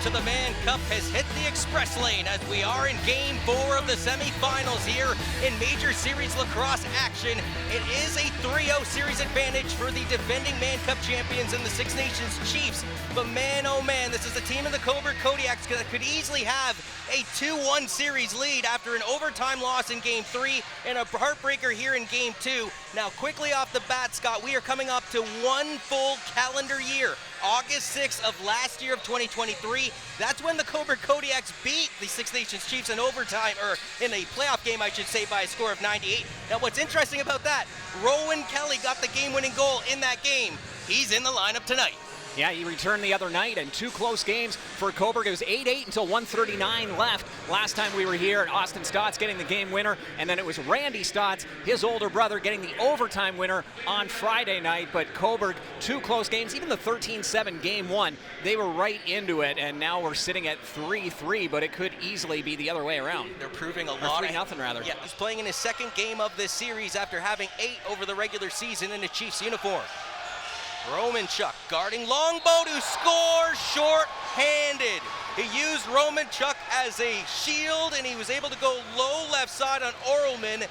to the Man Cup has hit the express lane as we are in Game 4 of the semifinals here in Major Series Lacrosse action. It is a 3-0 series advantage for the defending Man Cup champions and the Six Nations Chiefs. But man, oh man, this is a team of the Cobourg Kodiaks that could easily have a 2-1 series lead after an overtime loss in Game 3 and a heartbreaker here in Game 2. Now, quickly off the bat, Scott, we are coming up to one full calendar year. August 6th of last year of 2023. That's when the Cobourg Kodiaks beat the Six Nations Chiefs in overtime, or in a playoff game, I should say, by a score of 98. Now, what's interesting about that, Rowan Kelly got the game-winning goal in that game. He's in the lineup tonight. Yeah, he returned the other night, and two close games for Cobourg. It was 8-8 until 1:39 left. Last time we were here, and Austin Stotts getting the game winner, and then it was Randy Stotts, his older brother, getting the overtime winner on Friday night. But Cobourg, two close games, even the 13-7 game one, they were right into it, and now we're sitting at 3-3, but it could easily be the other way around. They're proving a lot. 3-0 rather. Yeah, he's playing in his second game of this series after having 8 over the regular season in a Chiefs uniform. Romanchuk guarding Longbow to score short-handed. He used Romanchuk as a shield, and he was able to go low left side on Orelman.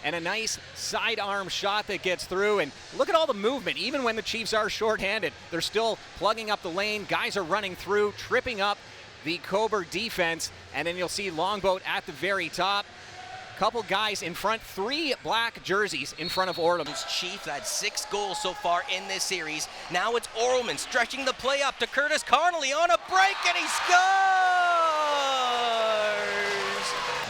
And a nice sidearm shot that gets through. And look at all the movement. Even when the Chiefs are short-handed, they're still plugging up the lane. Guys are running through, tripping up the Cobourg defense. And then you'll see Longboat at the very top. Couple guys in front, 3 black jerseys in front of Orelman. Chiefs had 6 goals so far in this series. Now it's Orelman stretching the play up to Curtis Connolly on a break, and he scores!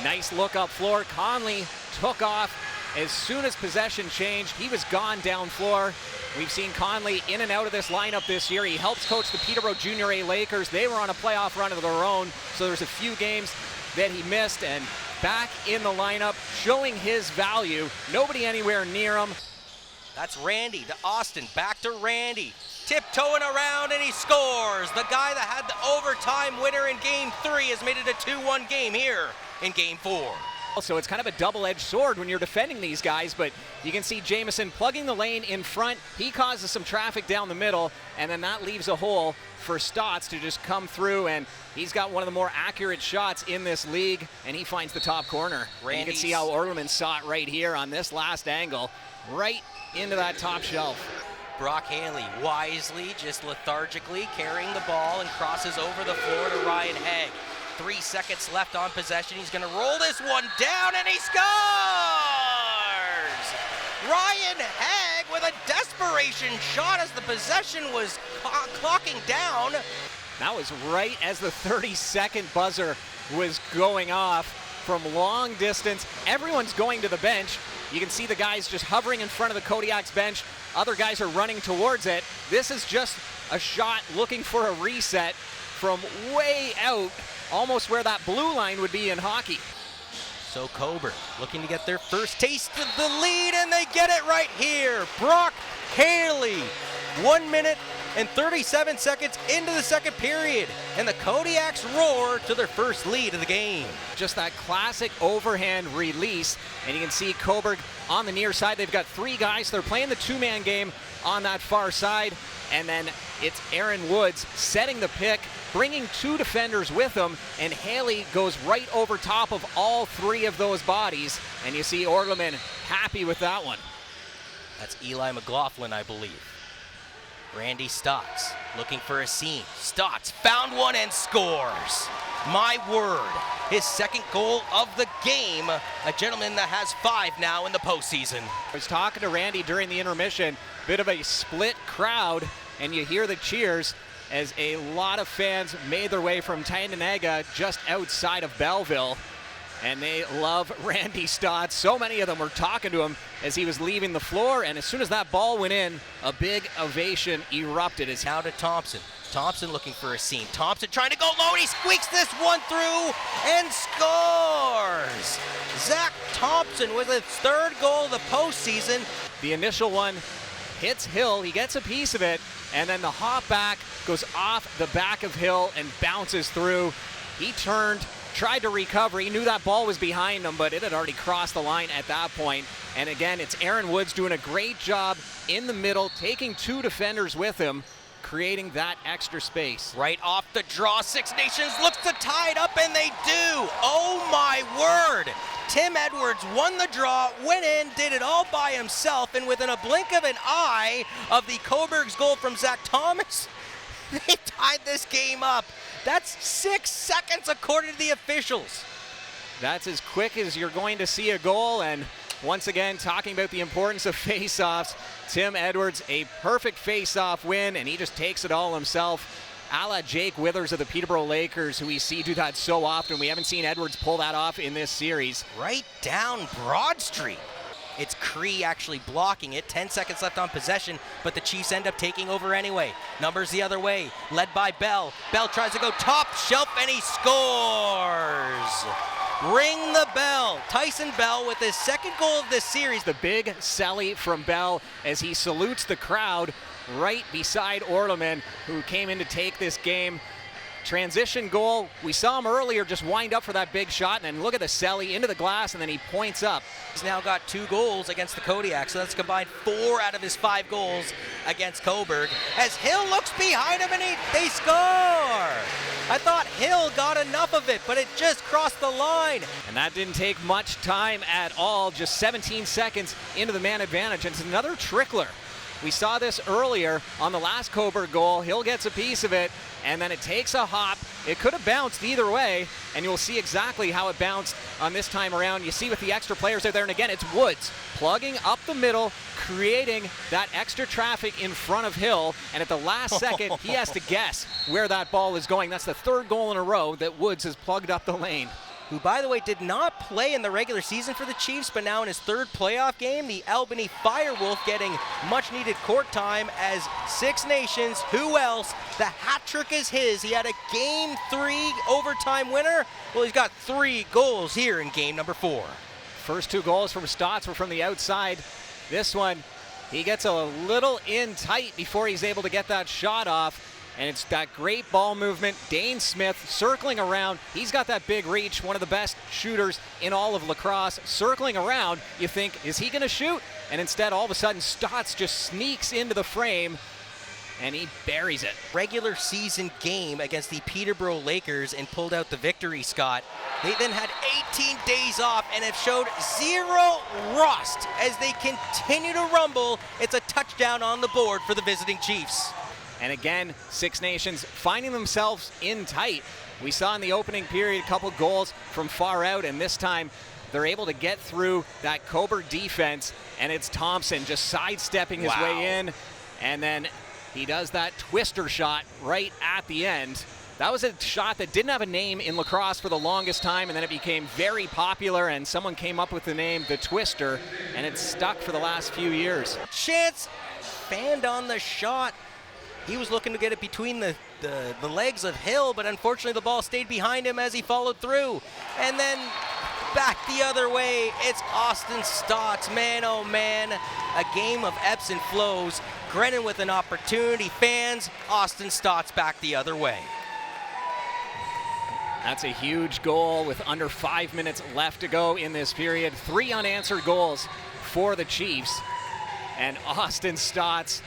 Nice look up floor. Conley took off as soon as possession changed. He was gone down floor. We've seen Conley in and out of this lineup this year. He helps coach the Peterborough Junior A Lakers. They were on a playoff run of their own, so there's a few games that he missed, and back in the lineup, showing his value. Nobody anywhere near him. That's Randy to Austin, back to Randy. Tiptoeing around, and he scores. The guy that had the overtime winner in Game 3 has made it a 2-1 game here in Game 4. So it's kind of a double-edged sword when you're defending these guys, but you can see Jamison plugging the lane in front. He causes some traffic down the middle, and then that leaves a hole for Stotts to just come through, and he's got one of the more accurate shots in this league, and he finds the top corner. And you can see how Orelman saw it right here on this last angle, right into that top shelf. Brock Hanley wisely, just lethargically carrying the ball and crosses over the floor to Ryan Haig. 3 seconds left on possession. He's going to roll this one down, and he scores! Ryan Haig with a desperation shot as the possession was clocking down. That was right as the 30-second buzzer was going off from long distance. Everyone's going to the bench. You can see the guys just hovering in front of the Kodiaks bench. Other guys are running towards it. This is just a shot looking for a reset from way out, almost where that blue line would be in hockey. So Cobourg looking to get their first taste of the lead, and they get it right here. Brock Haley, 1 minute and 37 seconds into the second period, and the Kodiaks roar to their first lead of the game. Just that classic overhand release, and you can see Cobourg on the near side. They've got 3 guys. They're playing the 2-man game on that far side, and then it's Aaron Woods setting the pick, bringing 2 defenders with him, and Haley goes right over top of all 3 of those bodies, and you see Orelman happy with that one. That's Eli McLaughlin, I believe. Randy Stotts looking for a seam. Stotts found one and scores. My word, his second goal of the game. A gentleman that has 5 now in the postseason. I was talking to Randy during the intermission, bit of a split crowd, and you hear the cheers as a lot of fans made their way from Tyendinaga just outside of Belleville. And they love Randy Stotts. So many of them were talking to him as he was leaving the floor, and as soon as that ball went in, a big ovation erupted. It's now to Thompson. Thompson looking for a seam. Thompson trying to go low, and he squeaks this one through and scores! Zach Thompson with his 3rd goal of the postseason. The initial one hits Hill, he gets a piece of it, and then the hop back goes off the back of Hill and bounces through. He turned, tried to recover. He knew that ball was behind him, but it had already crossed the line at that point. And again, it's Aaron Woods doing a great job in the middle, taking 2 defenders with him. creating that extra space. Right off the draw, Six Nations looks to tie it up, and they do. Oh my word. Tim Edwards won the draw, went in, did it all by himself, and within a blink of an eye of the Cobourg's goal from Zach Thomas, they tied this game up. That's 6 seconds according to the officials. That's as quick as you're going to see a goal, and once again, talking about the importance of face-offs, Tim Edwards, a perfect face-off win, and he just takes it all himself. A la Jake Withers of the Peterborough Lakers, who we see do that so often. We haven't seen Edwards pull that off in this series. Right down Broad Street. It's Cree actually blocking it. 10 seconds left on possession, but the Chiefs end up taking over anyway. Numbers the other way, led by Bell. Bell tries to go top shelf, and he scores. Ring the bell. Tyson Bell with his second goal of this series. The big celly from Bell as he salutes the crowd right beside Orleman, who came in to take this game. Transition goal. We saw him earlier just wind up for that big shot, and then look at the celly into the glass, and then he points up. He's now got 2 goals against the Kodiaks, so that's combined 4 out of his 5 goals against Cobourg. As Hill looks behind him, and they score! I thought Hill got enough of it, but it just crossed the line. And that didn't take much time at all, just 17 seconds into the man advantage. And it's another trickler. We saw this earlier on the last Cobourg goal. Hill gets a piece of it, and then it takes a hop. It could have bounced either way, and you'll see exactly how it bounced on this time around. You see with the extra players out there, and again, it's Woods plugging up the middle, creating that extra traffic in front of Hill, and at the last second, he has to guess where that ball is going. That's the 3rd goal in a row that Woods has plugged up the lane. Who, by the way, did not play in the regular season for the Chiefs, but now in his 3rd playoff game, the Albany Firewolf getting much-needed court time as Six Nations. Who else? The hat trick is his. He had a Game 3 overtime winner. Well, he's got 3 goals here in game number 4. First 2 goals from Stotts were from the outside. This one, he gets a little in tight before he's able to get that shot off. And it's that great ball movement. Dane Smith circling around. He's got that big reach, one of the best shooters in all of lacrosse. Circling around, you think, is he going to shoot? And instead, all of a sudden, Stotts just sneaks into the frame, and he buries it. Regular season game against the Peterborough Lakers and pulled out the victory, Scott. They then had 18 days off and have showed 0 rust as they continue to rumble. It's a touchdown on the board for the visiting Chiefs. And again, Six Nations finding themselves in tight. We saw in the opening period a couple goals from far out, and this time they're able to get through that Cobourg defense, and it's Thompson just sidestepping his way in, and then he does that twister shot right at the end. That was a shot that didn't have a name in lacrosse for the longest time, and then it became very popular, and someone came up with the name The Twister, and it's stuck for the last few years. Chance fanned on the shot. He was looking to get it between the legs of Hill, but unfortunately the ball stayed behind him as he followed through. And then back the other way, it's Austin Stotts. Man, oh man, a game of ebbs and flows. Grennan with an opportunity. Fans, Austin Stotts back the other way. That's a huge goal with under 5 minutes left to go in this period. 3 unanswered goals for the Chiefs. And Austin Stotts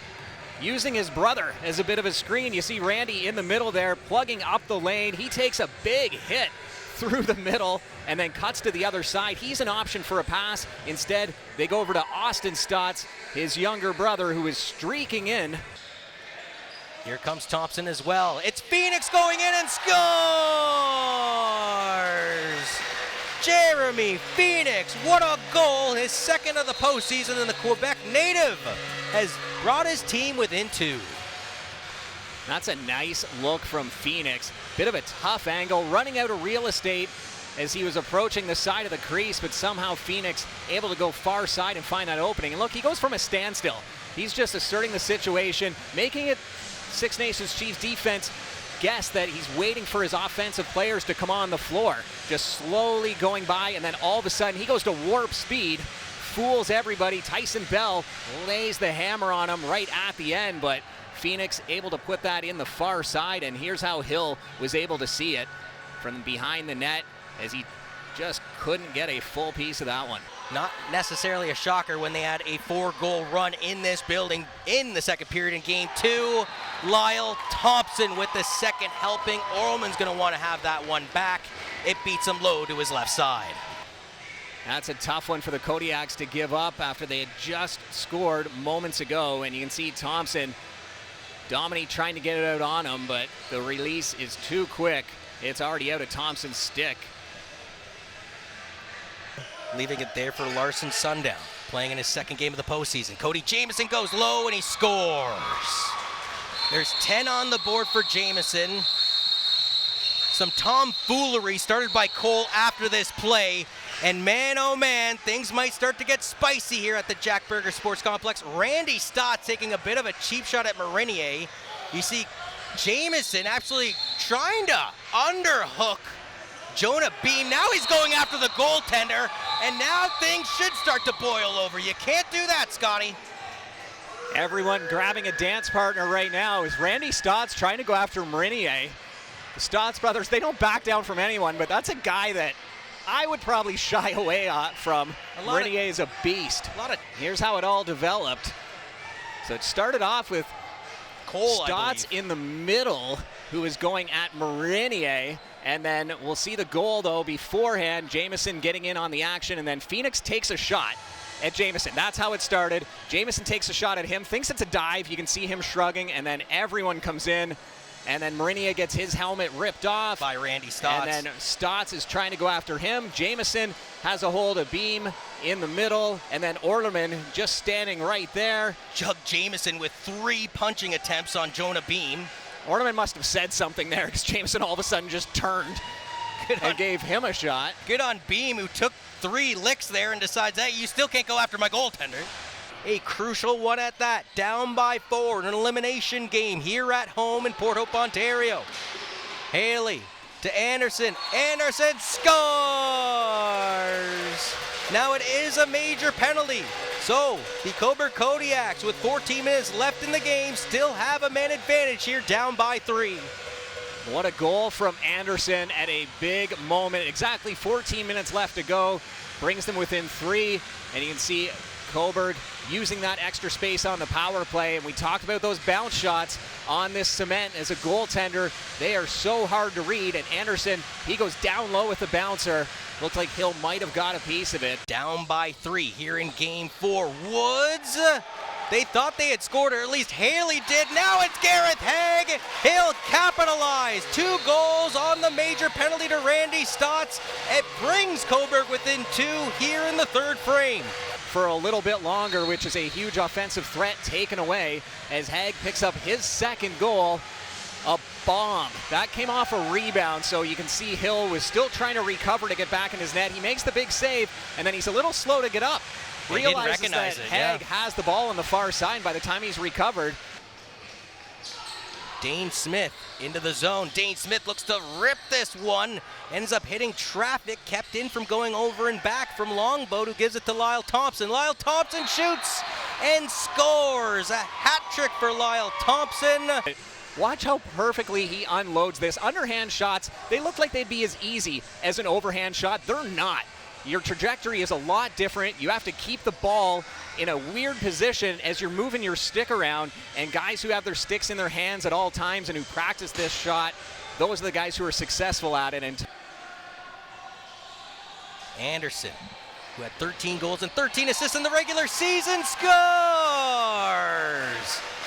using his brother as a bit of a screen. You see Randy in the middle there, plugging up the lane. He takes a big hit through the middle and then cuts to the other side. He's an option for a pass. Instead, they go over to Austin Stotts, his younger brother, who is streaking in. Here comes Thompson as well. It's Phoenix going in and scores! Jeremy Phoenix, what a goal! His 2nd of the postseason, and the Quebec native has brought his team within 2. That's a nice look from Phoenix. Bit of a tough angle, running out of real estate as he was approaching the side of the crease, but somehow Phoenix able to go far side and find that opening. And look, he goes from a standstill. He's just asserting the situation, making it Six Nations Chiefs defense guess that he's waiting for his offensive players to come on the floor. Just slowly going by, and then all of a sudden he goes to warp speed, fools everybody. Tyson Bell lays the hammer on him right at the end, but Phoenix able to put that in the far side, and here's how Hill was able to see it from behind the net as he just couldn't get a full piece of that one. Not necessarily a shocker when they had a 4-goal run in this building in the second period in game 2. Lyle Thompson with the second helping. Orleman's going to want to have that one back. It beats him low to his left side. That's a tough one for the Kodiaks to give up after they had just scored moments ago. And you can see Thompson, Dominique trying to get it out on him, but the release is too quick. It's already out of Thompson's stick. Leaving it there for Larson Sundown, playing in his second game of the postseason. Cody Jamieson goes low and he scores. There's 10 on the board for Jamieson. Some tomfoolery started by Cole after this play. And man, oh man, things might start to get spicy here at the Jack Berger Sports Complex. Randy Stott taking a bit of a cheap shot at Marinier. You see Jamieson actually trying to underhook Jonah Beam. Now he's going after the goaltender, and now things should start to boil over. You can't do that, Scotty. Everyone grabbing a dance partner right now is Randy Stott's trying to go after Marinier. The Stotts brothers, they don't back down from anyone, but that's a guy that I would probably shy away from. Marinier is a beast. Here's how it all developed. So it started off with Cole, Stotts in the middle, who is going at Marinier. And then we'll see the goal, though, beforehand. Jamieson getting in on the action, and then Phoenix takes a shot at Jamieson. That's how it started. Jamieson takes a shot at him, thinks it's a dive. You can see him shrugging, and then everyone comes in. And then Marinier gets his helmet ripped off. By Randy Stotts. And then Stotts is trying to go after him. Jamieson has a hold of Beam in the middle. And then Orleman just standing right there. Jug Jamieson with 3 punching attempts on Jonah Beam. Orleman must have said something there because Jamieson all of a sudden just turned and gave him a shot. Good on Beam, who took 3 licks there and decides, hey, you still can't go after my goaltender. A crucial one at that, down by 4 in an elimination game here at home in Port Hope, Ontario. Haley to Anderson. Anderson scores! Now it is a major penalty. So the Cobourg Kodiaks, with 14 minutes left in the game, still have a man advantage here, down by 3. What a goal from Anderson at a big moment. Exactly 14 minutes left to go. Brings them within 3, and you can see Cobourg using that extra space on the power play. And we talked about those bounce shots on this cement as a goaltender. They are so hard to read, and Anderson, he goes down low with the bouncer. Looked like Hill might have got a piece of it. Down by 3 here in game 4. Woods, they thought they had scored, or at least Haley did. Now it's Gareth Haig. Hill capitalized. 2 goals on the major penalty to Randy Stotts. It brings Cobourg within 2 here in the 3rd frame. For a little bit longer, which is a huge offensive threat taken away as Haig picks up his 2nd goal. A bomb. That came off a rebound, so you can see Hill was still trying to recover to get back in his net. He makes the big save, and then he's a little slow to get up. Realizes that Haig has the ball on the far side by the time he's recovered. Dane Smith into the zone. Dane Smith looks to rip this one. Ends up hitting traffic, kept in from going over and back from Longboat, who gives it to Lyle Thompson. Lyle Thompson shoots and scores. A hat trick for Lyle Thompson. Watch how perfectly he unloads this. Underhand shots, they look like they'd be as easy as an overhand shot. They're not. Your trajectory is a lot different. You have to keep the ball in a weird position as you're moving your stick around, and guys who have their sticks in their hands at all times and who practice this shot, those are the guys who are successful at it. And Anderson, who had 13 goals and 13 assists in the regular season, scores!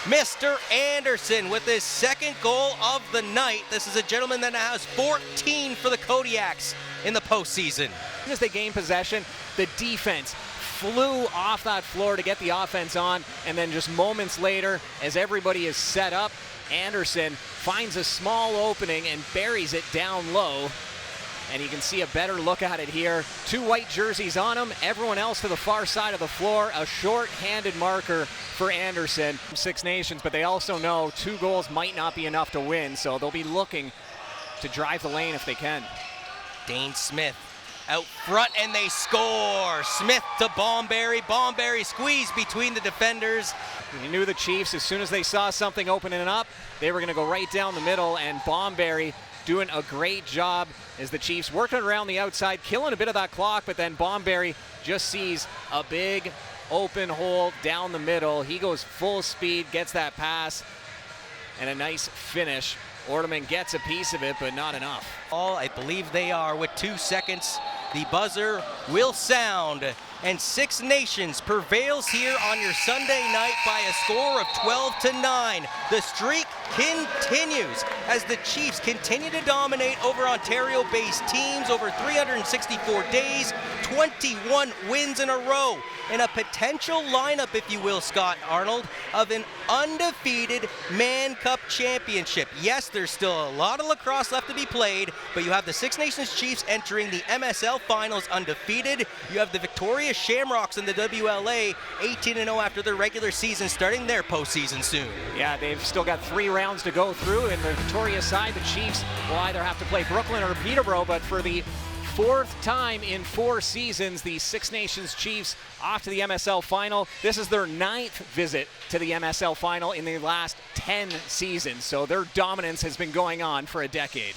Mr. Anderson with his 2nd goal of the night. This is a gentleman that now has 14 for the Kodiaks in the postseason. As they gain possession, the defense flew off that floor to get the offense on, and then just moments later, as everybody is set up, Anderson finds a small opening and buries it down low. And you can see a better look at it here. 2 white jerseys on him, everyone else to the far side of the floor. A short-handed marker for Anderson. 6 Nations, but they also know 2 goals might not be enough to win, so they'll be looking to drive the lane if they can. Dane Smith out front, and they score. Smith to Bomberry. Bomberry squeezed between the defenders. You knew the Chiefs, as soon as they saw something opening up, they were going to go right down the middle, and Bomberry doing a great job as the Chiefs working around the outside, killing a bit of that clock, but then Bomberry just sees a big open hole down the middle. He goes full speed, gets that pass, and a nice finish. Orteman gets a piece of it, but not enough. I believe they are with 2 seconds. The buzzer will sound, and Six Nations prevails here on your Sunday night by a score of 12-9. The streak continues as the Chiefs continue to dominate over Ontario-based teams over 364 days, 21 wins in a row, and a potential lineup, if you will, Scott Arnold, of an undefeated Mann Cup championship. Yes, there's still a lot of lacrosse left to be played, but you have the Six Nations Chiefs entering the MSL Finals undefeated. You have the Victoria Shamrocks in the WLA 18-0 after their regular season, starting their postseason soon. Yeah, they've still got 3 rounds to go through. In the Victoria side, the Chiefs will either have to play Brooklyn or Peterborough, but for the 4th time in 4 seasons, the Six Nations Chiefs off to the MSL Final. This is their 9th visit to the MSL Final in the last 10 seasons, so their dominance has been going on for a decade.